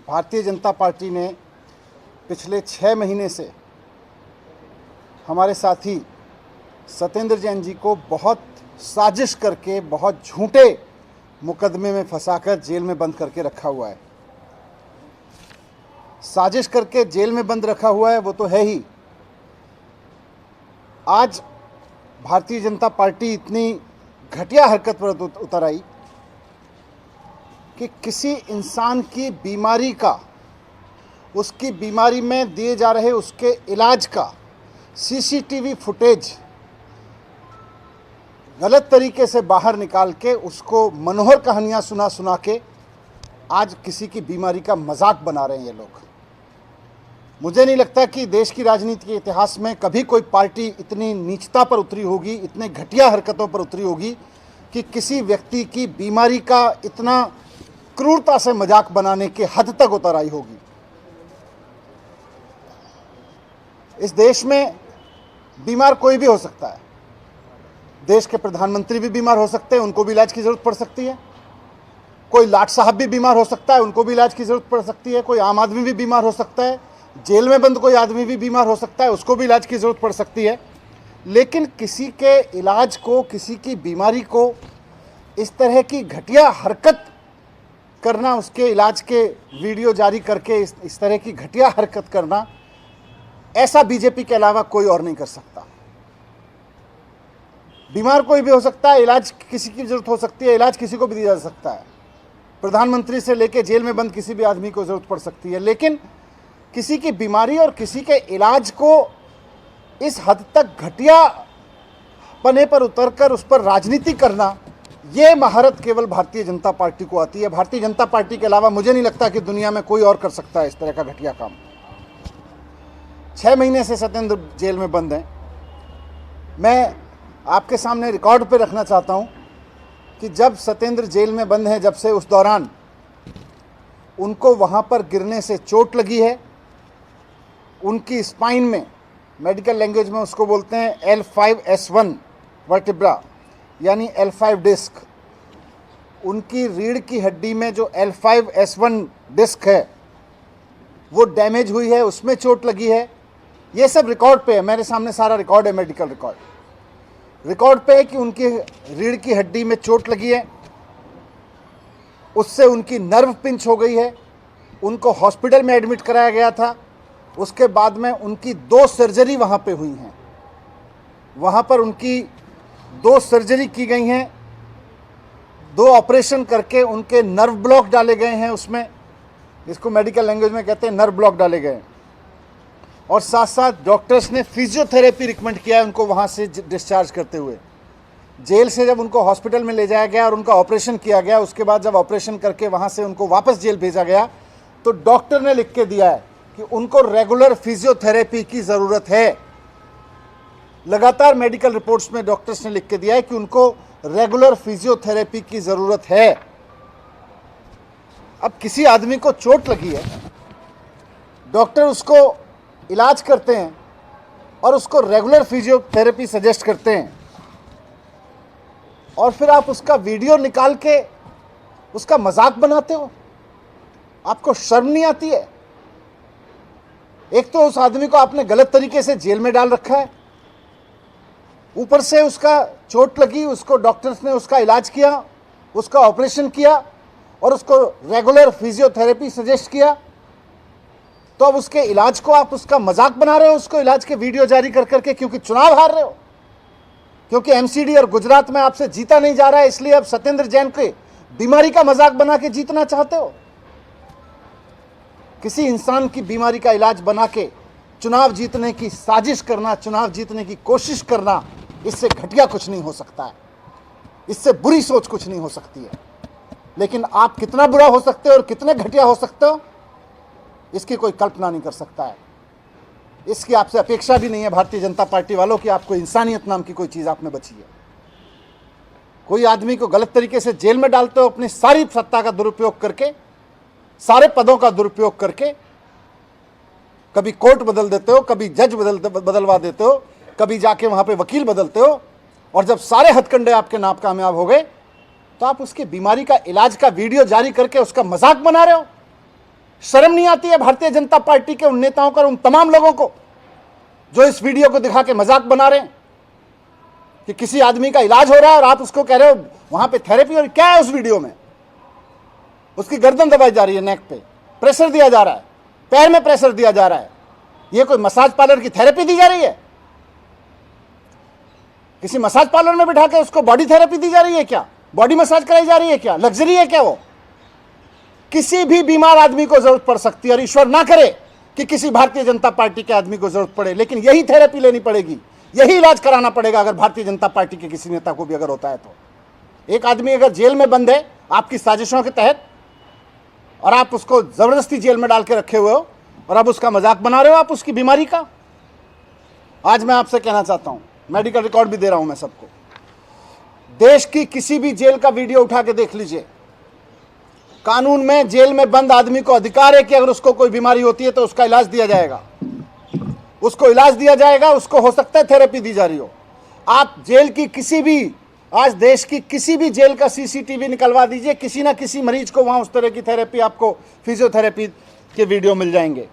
Bharatiya Janata party ने पिछले 6 महीने से हमारे साथी सत्येंद्र जैन जी को बहुत साजिश करके, बहुत झूठे मुकदमे में फंसाकर जेल में बंद करके रखा हुआ है। साजिश करके जेल में बंद रखा हुआ है वो तो है ही। आज भारतीय जनता पार्टी इतनी घटिया हरकत पर उतर आई कि किसी इंसान की बीमारी का, उसकी बीमारी में दिए जा रहे उसके इलाज का सीसीटीवी फुटेज गलत तरीके से बाहर निकाल के उसको मनोहर कहानियां सुना सुना के आज किसी की बीमारी का मजाक बना रहे हैं ये लोग। मुझे नहीं लगता कि देश की राजनीति के इतिहास में कभी कोई पार्टी इतनी नीचता पर उतरी होगी, इतने घटिया हरकतों पर उतरी होगी कि किसी व्यक्ति की बीमारी का इतना क्रूरता से मजाक बनाने के हद तक उतर आई होगी। इस देश में बीमार कोई भी हो सकता है। देश के प्रधानमंत्री भी बीमार हो सकते हैं, उनको भी इलाज की ज़रूरत पड़ सकती है। कोई लाट साहब भी बीमार हो सकता है, उनको भी इलाज की ज़रूरत पड़ सकती है। कोई आम आदमी भी बीमार हो सकता है, जेल में बंद कोई आदमी भी बीमार हो सकता है, उसको भी इलाज की ज़रूरत पड़ सकती है। लेकिन किसी के इलाज को, किसी की बीमारी को इस तरह की घटिया हरकत करना, उसके इलाज के वीडियो जारी करके इस तरह की घटिया हरकत करना, ऐसा बीजेपी के अलावा कोई और नहीं कर सकता। बीमार कोई भी हो सकता है, इलाज किसी की ज़रूरत हो सकती है, इलाज किसी को भी दिया जा सकता है। प्रधानमंत्री से लेकर जेल में बंद किसी भी आदमी को ज़रूरत पड़ सकती है। लेकिन किसी की बीमारी और किसी के इलाज को इस हद तक घटिया पने पर उतरकर उस पर राजनीति करना, ये महारत केवल भारतीय जनता पार्टी को आती है। भारतीय जनता पार्टी के अलावा मुझे नहीं लगता कि दुनिया में कोई और कर सकता है इस तरह का घटिया काम। 6 महीने से सत्येंद्र जेल में बंद हैं। मैं आपके सामने रिकॉर्ड पे रखना चाहता हूं कि जब सत्येंद्र जेल में बंद हैं, जब से, उस दौरान उनको वहां पर गिरने से चोट लगी है। उनकी स्पाइन में, मेडिकल लैंग्वेज में उसको बोलते हैं L5S1 वर्टिब्रा, यानी L5 डिस्क। उनकी रीढ़ की हड्डी में जो L5S1 डिस्क है वो डैमेज हुई है, उसमें चोट लगी है। ये सब रिकॉर्ड पे है, मेरे सामने सारा रिकॉर्ड है, मेडिकल रिकॉर्ड पे है कि उनकी रीढ़ की हड्डी में चोट लगी है, उससे उनकी नर्व पिंच हो गई है। उनको हॉस्पिटल में एडमिट कराया गया था। उसके बाद में उनकी 2 सर्जरी वहाँ पे हुई हैं। वहाँ पर उनकी 2 सर्जरी की गई हैं, 2 ऑपरेशन करके उनके नर्व ब्लॉक डाले गए हैं। उसमें, इसको मेडिकल लैंग्वेज में कहते हैं नर्व ब्लॉक डाले गए। और साथ साथ डॉक्टर्स ने फिजियोथेरेपी रिकमेंड किया है उनको वहाँ से डिस्चार्ज करते हुए। जेल से जब उनको हॉस्पिटल में ले जाया गया और उनका ऑपरेशन किया गया, उसके बाद जब ऑपरेशन करके वहाँ से उनको वापस जेल भेजा गया तो डॉक्टर ने लिख के दिया है कि उनको रेगुलर फिजियोथेरेपी की ज़रूरत है। लगातार मेडिकल रिपोर्ट्स में डॉक्टर्स ने लिख के दिया है कि उनको रेगुलर फिजियोथेरेपी की ज़रूरत है। अब किसी आदमी को चोट लगी है, डॉक्टर उसको इलाज करते हैं और उसको रेगुलर फिजियोथेरेपी सजेस्ट करते हैं, और फिर आप उसका वीडियो निकाल के उसका मजाक बनाते हो। आपको शर्म नहीं आती है? एक तो उस आदमी को आपने गलत तरीके से जेल में डाल रखा है, ऊपर से उसका चोट लगी, उसको डॉक्टर्स ने उसका इलाज किया, उसका ऑपरेशन किया और उसको रेगुलर फिजियोथेरेपी सजेस्ट किया। तो अब उसके इलाज को आप उसका मजाक बना रहे हो, उसको इलाज के वीडियो जारी कर करके, क्योंकि चुनाव हार रहे हो, क्योंकि एमसीडी और गुजरात में आपसे जीता नहीं जा रहा है, इसलिए अब सत्येंद्र जैन के बीमारी का मजाक बना के जीतना चाहते हो। किसी इंसान की बीमारी का इलाज बना के चुनाव जीतने की साजिश करना, चुनाव जीतने की कोशिश करना, इससे घटिया कुछ नहीं हो सकता है, इससे बुरी सोच कुछ नहीं हो सकती है। लेकिन आप कितना बुरा हो सकते हो और कितने घटिया हो सकते हो, इसकी कोई कल्पना नहीं कर सकता है। इसकी आपसे अपेक्षा भी नहीं है भारतीय जनता पार्टी वालों की। आपको इंसानियत नाम की कोई चीज़ आप में बची है? कोई आदमी को गलत तरीके से जेल में डालते हो, अपनी सारी सत्ता का दुरुपयोग करके, सारे पदों का दुरुपयोग करके। कभी कोर्ट बदल देते हो, कभी जज बदलवा देते हो, कभी जाके वहाँ पे वकील बदलते हो, और जब सारे हथकंडे आपके नाप कामयाब हो गए तो आप उसकी बीमारी का इलाज का वीडियो जारी करके उसका मजाक बना रहे हो। शर्म नहीं आती है भारतीय जनता पार्टी के उन नेताओं को और उन तमाम लोगों को जो इस वीडियो को दिखा के मजाक बना रहे हैं कि किसी आदमी का इलाज हो रहा है और आप उसको कह रहे हो वहां पे थेरेपी? और क्या है उस वीडियो में? उसकी गर्दन दबाई जा रही है, नेक पे प्रेशर दिया जा रहा है, पैर में प्रेशर दिया जा रहा है। ये कोई मसाज पार्लर की थेरेपी दी जा रही है? किसी मसाज पार्लर में बिठा के उसको बॉडी थेरेपी दी जा रही है क्या? बॉडी मसाज कराई जा रही है क्या? लग्जरी है क्या वो? किसी भी बीमार आदमी को जरूरत पड़ सकती है, और ईश्वर ना करे कि किसी भारतीय जनता पार्टी के आदमी को जरूरत पड़े, लेकिन यही थेरेपी लेनी पड़ेगी, यही इलाज कराना पड़ेगा अगर भारतीय जनता पार्टी के किसी नेता को भी अगर होता है तो। एक आदमी अगर जेल में बंद है आपकी साजिशों के तहत, और आप उसको जबरदस्ती जेल में डाल के रखे हुए हो और अब उसका मजाक बना रहे हो आप उसकी बीमारी का। आज मैं आपसे कहना चाहता हूं, मेडिकल रिकॉर्ड भी दे रहा हूं मैं सबको, देश की किसी भी जेल का वीडियो उठा के देख लीजिए। कानून में जेल में बंद आदमी को अधिकार है कि अगर उसको कोई बीमारी होती है तो उसका इलाज दिया जाएगा, उसको इलाज दिया जाएगा, उसको हो सकता है थेरेपी दी जा रही हो। आप जेल की किसी भी, आज देश की किसी भी जेल का सीसीटीवी निकलवा दीजिए, किसी ना किसी मरीज को वहां उस तरह की थेरेपी, आपको फिजियोथेरेपी के वीडियो मिल जाएंगे।